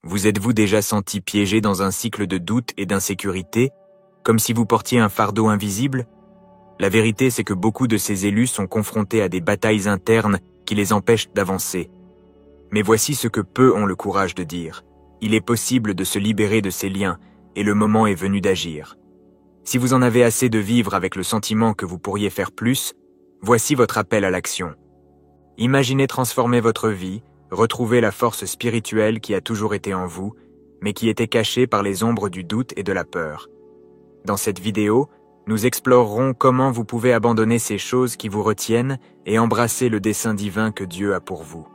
Vous êtes-vous déjà senti piégé dans un cycle de doute et d'insécurité, comme si vous portiez un fardeau invisible? La vérité, c'est que beaucoup de ces élus sont confrontés à des batailles internes qui les empêchent d'avancer. Mais voici ce que peu ont le courage de dire. Il est possible de se libérer de ces liens, et le moment est venu d'agir. Si vous en avez assez de vivre avec le sentiment que vous pourriez faire plus, voici votre appel à l'action. Imaginez transformer votre vie, retrouver la force spirituelle qui a toujours été en vous, mais qui était cachée par les ombres du doute et de la peur. Dans cette vidéo, nous explorerons comment vous pouvez abandonner ces choses qui vous retiennent et embrasser le dessein divin que Dieu a pour vous.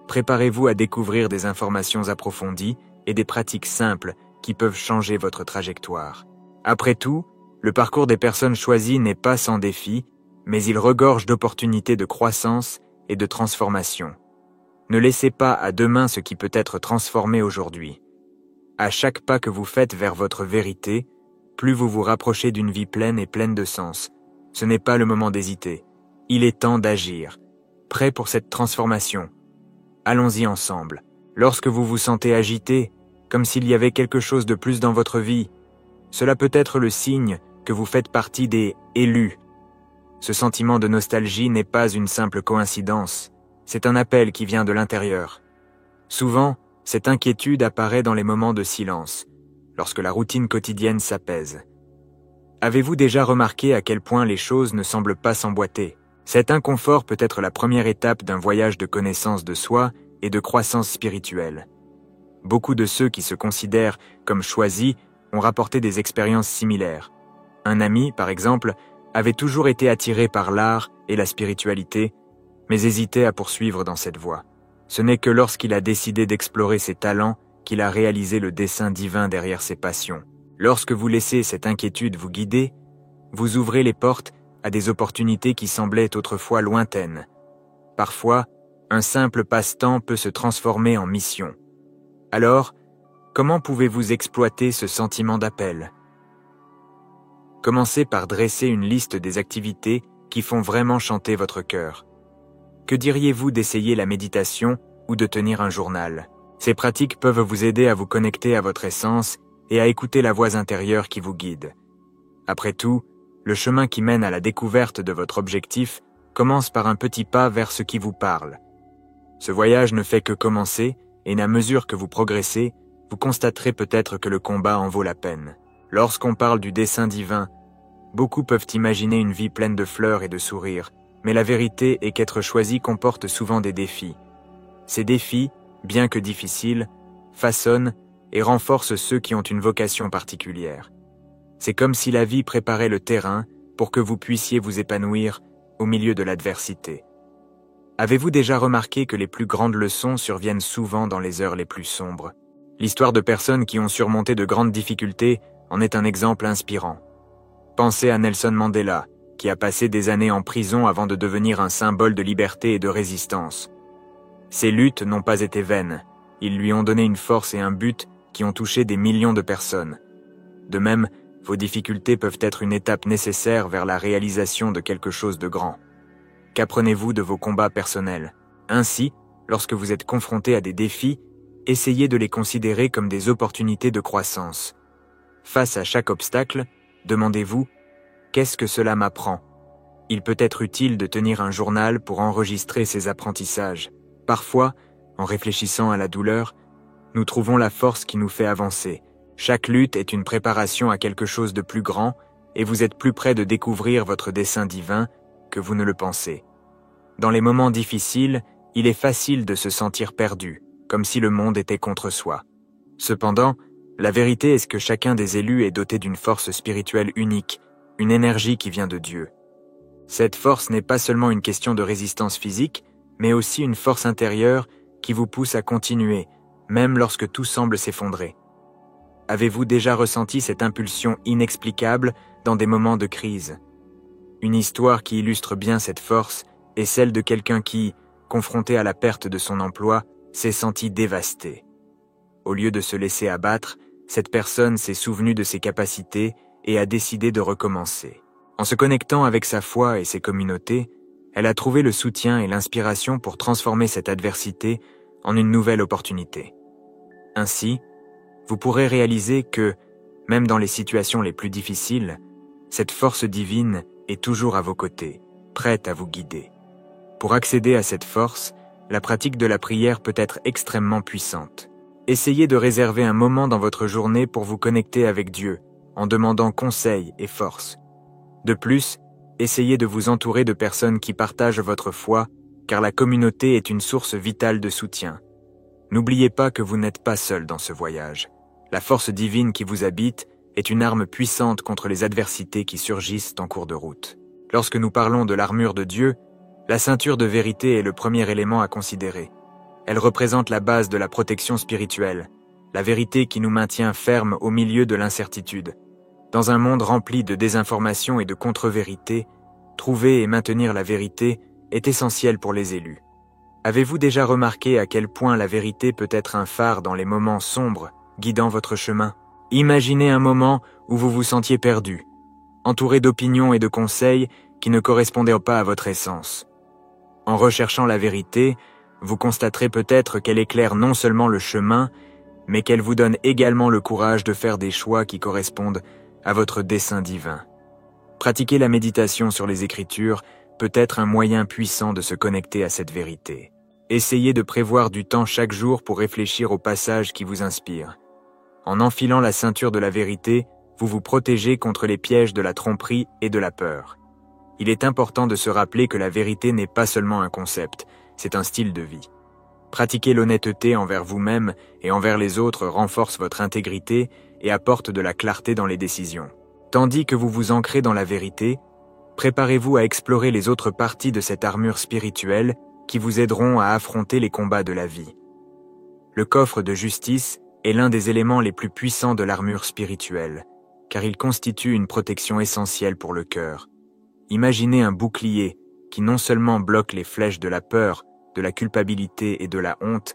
Préparez-vous à découvrir des informations approfondies et des pratiques simples qui peuvent changer votre trajectoire. Après tout, le parcours des personnes choisies n'est pas sans défis, mais il regorge d'opportunités de croissance et de transformation. Ne laissez pas à demain ce qui peut être transformé aujourd'hui. À chaque pas que vous faites vers votre vérité, plus vous vous rapprochez d'une vie pleine et pleine de sens. Ce n'est pas le moment d'hésiter. Il est temps d'agir. Prêt pour cette transformation? Allons-y ensemble. Lorsque vous vous sentez agité, comme s'il y avait quelque chose de plus dans votre vie, cela peut être le signe que vous faites partie des élus. Ce sentiment de nostalgie n'est pas une simple coïncidence, c'est un appel qui vient de l'intérieur. Souvent, cette inquiétude apparaît dans les moments de silence, lorsque la routine quotidienne s'apaise. Avez-vous déjà remarqué à quel point les choses ne semblent pas s'emboîter? Cet inconfort peut être la première étape d'un voyage de connaissance de soi et de croissance spirituelle. Beaucoup de ceux qui se considèrent comme choisis ont rapporté des expériences similaires. Un ami, par exemple, avait toujours été attiré par l'art et la spiritualité, mais hésitait à poursuivre dans cette voie. Ce n'est que lorsqu'il a décidé d'explorer ses talents qu'il a réalisé le dessein divin derrière ses passions. Lorsque vous laissez cette inquiétude vous guider, vous ouvrez les portes à des opportunités qui semblaient autrefois lointaines. Parfois, un simple passe-temps peut se transformer en mission. Alors, comment pouvez-vous exploiter ce sentiment d'appel? Commencez par dresser une liste des activités qui font vraiment chanter votre cœur. Que diriez-vous d'essayer la méditation ou de tenir un journal? Ces pratiques peuvent vous aider à vous connecter à votre essence et à écouter la voix intérieure qui vous guide. Après tout, le chemin qui mène à la découverte de votre objectif commence par un petit pas vers ce qui vous parle. Ce voyage ne fait que commencer, et à mesure que vous progressez, vous constaterez peut-être que le combat en vaut la peine. Lorsqu'on parle du dessein divin, beaucoup peuvent imaginer une vie pleine de fleurs et de sourires, mais la vérité est qu'être choisi comporte souvent des défis. Ces défis, bien que difficiles, façonnent et renforcent ceux qui ont une vocation particulière. C'est comme si la vie préparait le terrain pour que vous puissiez vous épanouir au milieu de l'adversité. Avez-vous déjà remarqué que les plus grandes leçons surviennent souvent dans les heures les plus sombres? L'histoire de personnes qui ont surmonté de grandes difficultés en est un exemple inspirant. Pensez à Nelson Mandela, qui a passé des années en prison avant de devenir un symbole de liberté et de résistance. Ses luttes n'ont pas été vaines. Ils lui ont donné une force et un but qui ont touché des millions de personnes. De même, vos difficultés peuvent être une étape nécessaire vers la réalisation de quelque chose de grand. Qu'apprenez-vous de vos combats personnels? Ainsi, lorsque vous êtes confronté à des défis, essayez de les considérer comme des opportunités de croissance. Face à chaque obstacle, demandez-vous « Qu'est-ce que cela m'apprend ?» Il peut être utile de tenir un journal pour enregistrer ces apprentissages. Parfois, en réfléchissant à la douleur, nous trouvons la force qui nous fait avancer. Chaque lutte est une préparation à quelque chose de plus grand et vous êtes plus près de découvrir votre dessein divin que vous ne le pensez. Dans les moments difficiles, il est facile de se sentir perdu, comme si le monde était contre soi. Cependant, la vérité est que chacun des élus est doté d'une force spirituelle unique, une énergie qui vient de Dieu. Cette force n'est pas seulement une question de résistance physique, mais aussi une force intérieure qui vous pousse à continuer, même lorsque tout semble s'effondrer. Avez-vous déjà ressenti cette impulsion inexplicable dans des moments de crise? Une histoire qui illustre bien cette force est celle de quelqu'un qui, confronté à la perte de son emploi, s'est senti dévasté. Au lieu de se laisser abattre, cette personne s'est souvenue de ses capacités et a décidé de recommencer. En se connectant avec sa foi et ses communautés, elle a trouvé le soutien et l'inspiration pour transformer cette adversité en une nouvelle opportunité. Ainsi, vous pourrez réaliser que, même dans les situations les plus difficiles, cette force divine est toujours à vos côtés, prête à vous guider. Pour accéder à cette force, la pratique de la prière peut être extrêmement puissante. Essayez de réserver un moment dans votre journée pour vous connecter avec Dieu, en demandant conseil et force. De plus, essayez de vous entourer de personnes qui partagent votre foi, car la communauté est une source vitale de soutien. N'oubliez pas que vous n'êtes pas seul dans ce voyage. La force divine qui vous habite est une arme puissante contre les adversités qui surgissent en cours de route. Lorsque nous parlons de l'armure de Dieu, la ceinture de vérité est le premier élément à considérer. Elle représente la base de la protection spirituelle, la vérité qui nous maintient fermes au milieu de l'incertitude. Dans un monde rempli de désinformation et de contre-vérités, trouver et maintenir la vérité est essentiel pour les élus. Avez-vous déjà remarqué à quel point la vérité peut être un phare dans les moments sombres, guidant votre chemin? Imaginez un moment où vous vous sentiez perdu, entouré d'opinions et de conseils qui ne correspondaient pas à votre essence. En recherchant la vérité, vous constaterez peut-être qu'elle éclaire non seulement le chemin, mais qu'elle vous donne également le courage de faire des choix qui correspondent à votre dessein divin. Pratiquer la méditation sur les Écritures peut être un moyen puissant de se connecter à cette vérité. Essayez de prévoir du temps chaque jour pour réfléchir aux passages qui vous inspirent. En enfilant la ceinture de la vérité, vous vous protégez contre les pièges de la tromperie et de la peur. Il est important de se rappeler que la vérité n'est pas seulement un concept, c'est un style de vie. Pratiquer l'honnêteté envers vous-même et envers les autres renforce votre intégrité et apporte de la clarté dans les décisions. Tandis que vous vous ancrez dans la vérité, préparez-vous à explorer les autres parties de cette armure spirituelle qui vous aideront à affronter les combats de la vie. Le coffre de justice est l'un des éléments les plus puissants de l'armure spirituelle, car il constitue une protection essentielle pour le cœur. Imaginez un bouclier qui non seulement bloque les flèches de la peur, de la culpabilité et de la honte,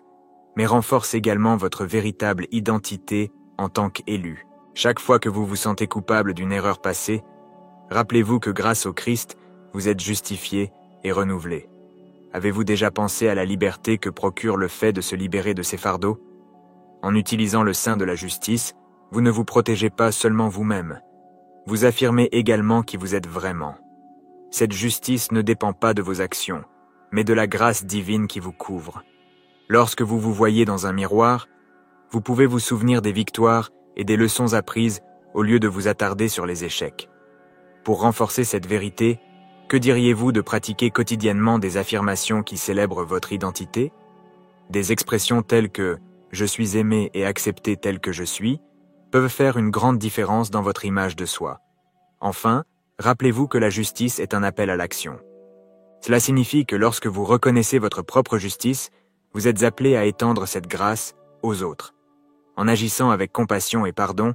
mais renforce également votre véritable identité en tant qu'élu. Chaque fois que vous vous sentez coupable d'une erreur passée, rappelez-vous que grâce au Christ, vous êtes justifié et renouvelé. Avez-vous déjà pensé à la liberté que procure le fait de se libérer de ses fardeaux? En utilisant le sein de la justice, vous ne vous protégez pas seulement vous-même. Vous affirmez également qui vous êtes vraiment. Cette justice ne dépend pas de vos actions, mais de la grâce divine qui vous couvre. Lorsque vous vous voyez dans un miroir, vous pouvez vous souvenir des victoires et des leçons apprises au lieu de vous attarder sur les échecs. Pour renforcer cette vérité, que diriez-vous de pratiquer quotidiennement des affirmations qui célèbrent votre identité? Des expressions telles que « je suis aimé et accepté tel que je suis » peuvent faire une grande différence dans votre image de soi. Enfin, rappelez-vous que la justice est un appel à l'action. Cela signifie que lorsque vous reconnaissez votre propre justice, vous êtes appelé à étendre cette grâce aux autres. En agissant avec compassion et pardon,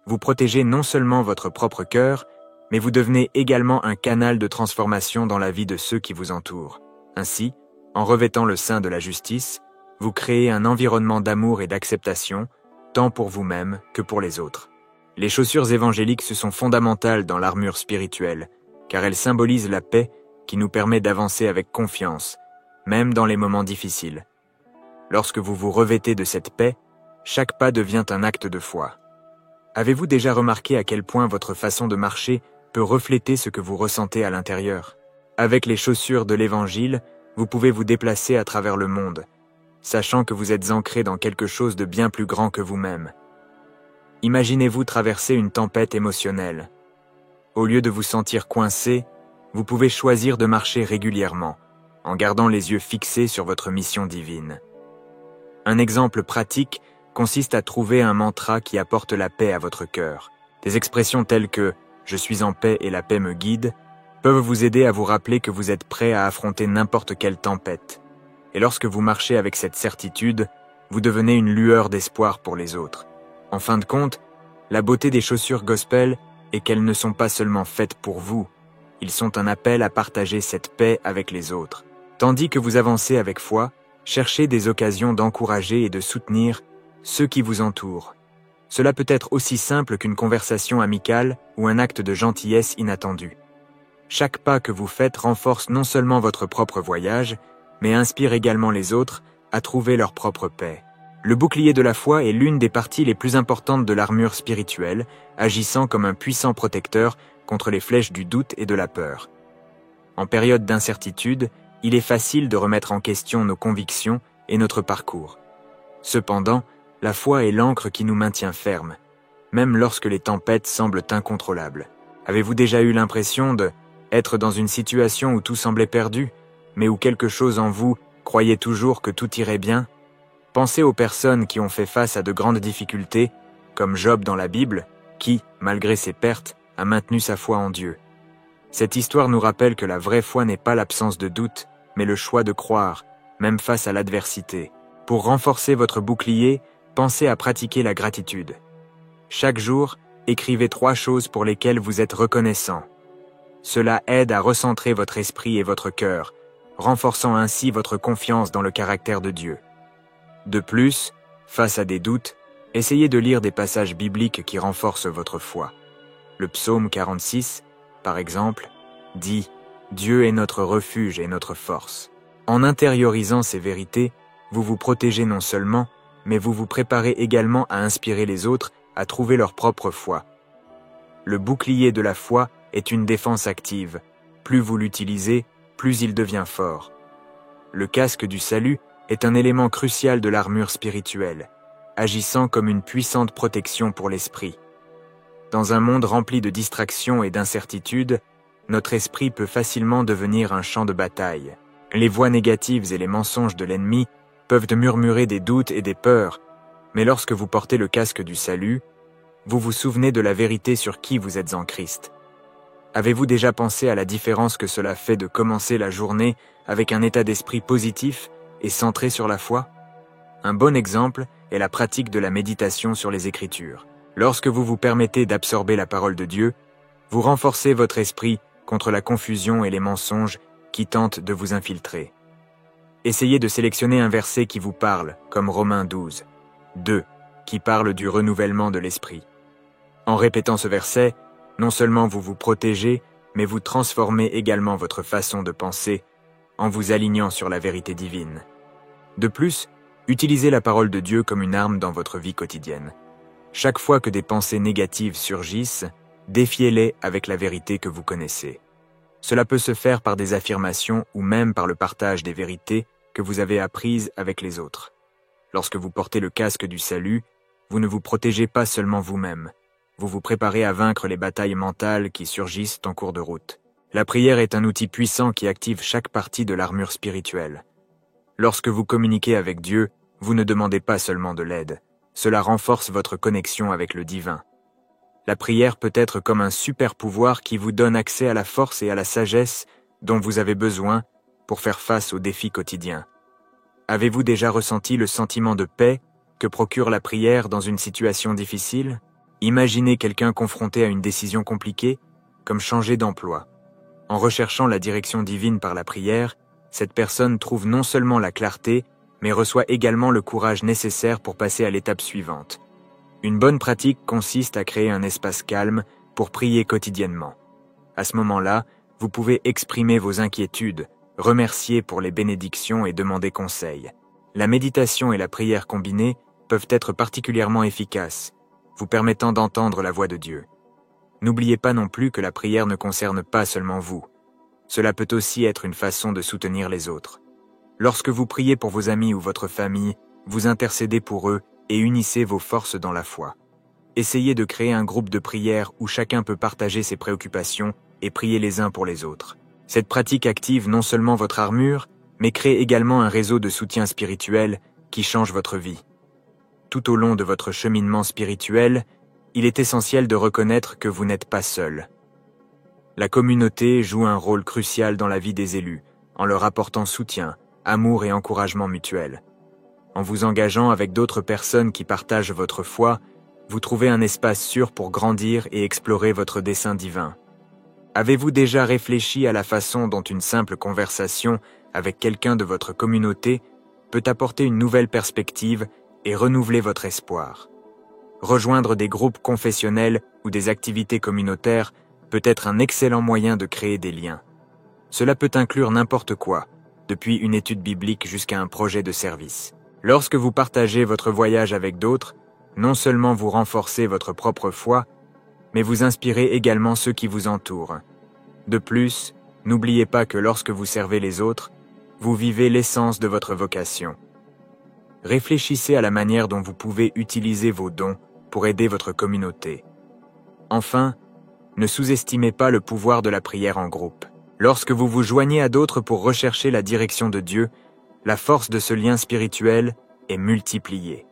vous protégez non seulement votre propre cœur, mais vous devenez également un canal de transformation dans la vie de ceux qui vous entourent. Ainsi, en revêtant le sein de la justice, vous créez un environnement d'amour et d'acceptation, tant pour vous-même que pour les autres. Les chaussures évangéliques sont fondamentales dans l'armure spirituelle, car elles symbolisent la paix qui nous permet d'avancer avec confiance, même dans les moments difficiles. Lorsque vous vous revêtez de cette paix, chaque pas devient un acte de foi. Avez-vous déjà remarqué à quel point votre façon de marcher peut refléter ce que vous ressentez à l'intérieur? Avec les chaussures de l'Évangile, vous pouvez vous déplacer à travers le monde, sachant que vous êtes ancré dans quelque chose de bien plus grand que vous-même. Imaginez-vous traverser une tempête émotionnelle. Au lieu de vous sentir coincé, vous pouvez choisir de marcher régulièrement, en gardant les yeux fixés sur votre mission divine. Un exemple pratique consiste à trouver un mantra qui apporte la paix à votre cœur. Des expressions telles que « je suis en paix et la paix me guide » peuvent vous aider à vous rappeler que vous êtes prêt à affronter n'importe quelle tempête. Et lorsque vous marchez avec cette certitude, vous devenez une lueur d'espoir pour les autres. En fin de compte, la beauté des chaussures gospel est qu'elles ne sont pas seulement faites pour vous, ils sont un appel à partager cette paix avec les autres. Tandis que vous avancez avec foi, cherchez des occasions d'encourager et de soutenir ceux qui vous entourent. Cela peut être aussi simple qu'une conversation amicale ou un acte de gentillesse inattendu. Chaque pas que vous faites renforce non seulement votre propre voyage, mais inspire également les autres à trouver leur propre paix. Le bouclier de la foi est l'une des parties les plus importantes de l'armure spirituelle, agissant comme un puissant protecteur contre les flèches du doute et de la peur. En période d'incertitude, il est facile de remettre en question nos convictions et notre parcours. Cependant, la foi est l'ancre qui nous maintient fermes, même lorsque les tempêtes semblent incontrôlables. Avez-vous déjà eu l'impression d'être dans une situation où tout semblait perdu, mais où quelque chose en vous croyait toujours que tout irait bien? Pensez aux personnes qui ont fait face à de grandes difficultés, comme Job dans la Bible, qui, malgré ses pertes, a maintenu sa foi en Dieu. Cette histoire nous rappelle que la vraie foi n'est pas l'absence de doute, mais le choix de croire, même face à l'adversité. Pour renforcer votre bouclier, pensez à pratiquer la gratitude. Chaque jour, écrivez 3 choses pour lesquelles vous êtes reconnaissant. Cela aide à recentrer votre esprit et votre cœur, renforçant ainsi votre confiance dans le caractère de Dieu. De plus, face à des doutes, essayez de lire des passages bibliques qui renforcent votre foi. Le psaume 46, par exemple, dit « Dieu est notre refuge et notre force ». En intériorisant ces vérités, vous vous protégez non seulement, mais vous vous préparez également à inspirer les autres à trouver leur propre foi. Le bouclier de la foi est une défense active. Plus vous l'utilisez, plus il devient fort. Le casque du salut est un élément crucial de l'armure spirituelle, agissant comme une puissante protection pour l'esprit. Dans un monde rempli de distractions et d'incertitudes, notre esprit peut facilement devenir un champ de bataille. Les voix négatives et les mensonges de l'ennemi peuvent murmurer des doutes et des peurs, mais lorsque vous portez le casque du salut, vous vous souvenez de la vérité sur qui vous êtes en Christ. Avez-vous déjà pensé à la différence que cela fait de commencer la journée avec un état d'esprit positif et centré sur la foi? Un bon exemple est la pratique de la méditation sur les Écritures. Lorsque vous vous permettez d'absorber la parole de Dieu, vous renforcez votre esprit contre la confusion et les mensonges qui tentent de vous infiltrer. Essayez de sélectionner un verset qui vous parle, comme Romains 12, 2, qui parle du renouvellement de l'esprit. En répétant ce verset, non seulement vous vous protégez, mais vous transformez également votre façon de penser en vous alignant sur la vérité divine. De plus, utilisez la parole de Dieu comme une arme dans votre vie quotidienne. Chaque fois que des pensées négatives surgissent, défiez-les avec la vérité que vous connaissez. Cela peut se faire par des affirmations ou même par le partage des vérités que vous avez apprises avec les autres. Lorsque vous portez le casque du salut, vous ne vous protégez pas seulement vous-même. Vous vous préparez à vaincre les batailles mentales qui surgissent en cours de route. La prière est un outil puissant qui active chaque partie de l'armure spirituelle. Lorsque vous communiquez avec Dieu, vous ne demandez pas seulement de l'aide. Cela renforce votre connexion avec le divin. La prière peut être comme un super pouvoir qui vous donne accès à la force et à la sagesse dont vous avez besoin pour faire face aux défis quotidiens. Avez-vous déjà ressenti le sentiment de paix que procure la prière dans une situation difficile? Imaginez quelqu'un confronté à une décision compliquée, comme changer d'emploi. En recherchant la direction divine par la prière, cette personne trouve non seulement la clarté, mais reçoit également le courage nécessaire pour passer à l'étape suivante. Une bonne pratique consiste à créer un espace calme pour prier quotidiennement. À ce moment-là, vous pouvez exprimer vos inquiétudes, remercier pour les bénédictions et demander conseil. La méditation et la prière combinées peuvent être particulièrement efficaces, vous permettant d'entendre la voix de Dieu. N'oubliez pas non plus que la prière ne concerne pas seulement vous. Cela peut aussi être une façon de soutenir les autres. Lorsque vous priez pour vos amis ou votre famille, vous intercédez pour eux et unissez vos forces dans la foi. Essayez de créer un groupe de prière où chacun peut partager ses préoccupations et prier les uns pour les autres. Cette pratique active non seulement votre armure, mais crée également un réseau de soutien spirituel qui change votre vie. Tout au long de votre cheminement spirituel, il est essentiel de reconnaître que vous n'êtes pas seul. La communauté joue un rôle crucial dans la vie des élus, en leur apportant soutien, amour et encouragement mutuel. En vous engageant avec d'autres personnes qui partagent votre foi, vous trouvez un espace sûr pour grandir et explorer votre dessein divin. Avez-vous déjà réfléchi à la façon dont une simple conversation avec quelqu'un de votre communauté peut apporter une nouvelle perspective et renouveler votre espoir? Rejoindre des groupes confessionnels ou des activités communautaires peut être un excellent moyen de créer des liens. Cela peut inclure n'importe quoi, depuis une étude biblique jusqu'à un projet de service. Lorsque vous partagez votre voyage avec d'autres, non seulement vous renforcez votre propre foi, mais vous inspirez également ceux qui vous entourent. De plus, n'oubliez pas que lorsque vous servez les autres, vous vivez l'essence de votre vocation. Réfléchissez à la manière dont vous pouvez utiliser vos dons pour aider votre communauté. Enfin, ne sous-estimez pas le pouvoir de la prière en groupe. Lorsque vous vous joignez à d'autres pour rechercher la direction de Dieu, la force de ce lien spirituel est multipliée.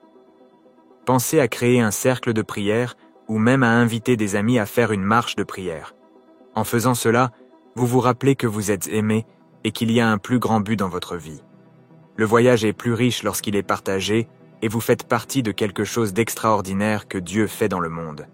Pensez à créer un cercle de prière ou même à inviter des amis à faire une marche de prière. En faisant cela, vous vous rappelez que vous êtes aimé et qu'il y a un plus grand but dans votre vie. Le voyage est plus riche lorsqu'il est partagé et vous faites partie de quelque chose d'extraordinaire que Dieu fait dans le monde.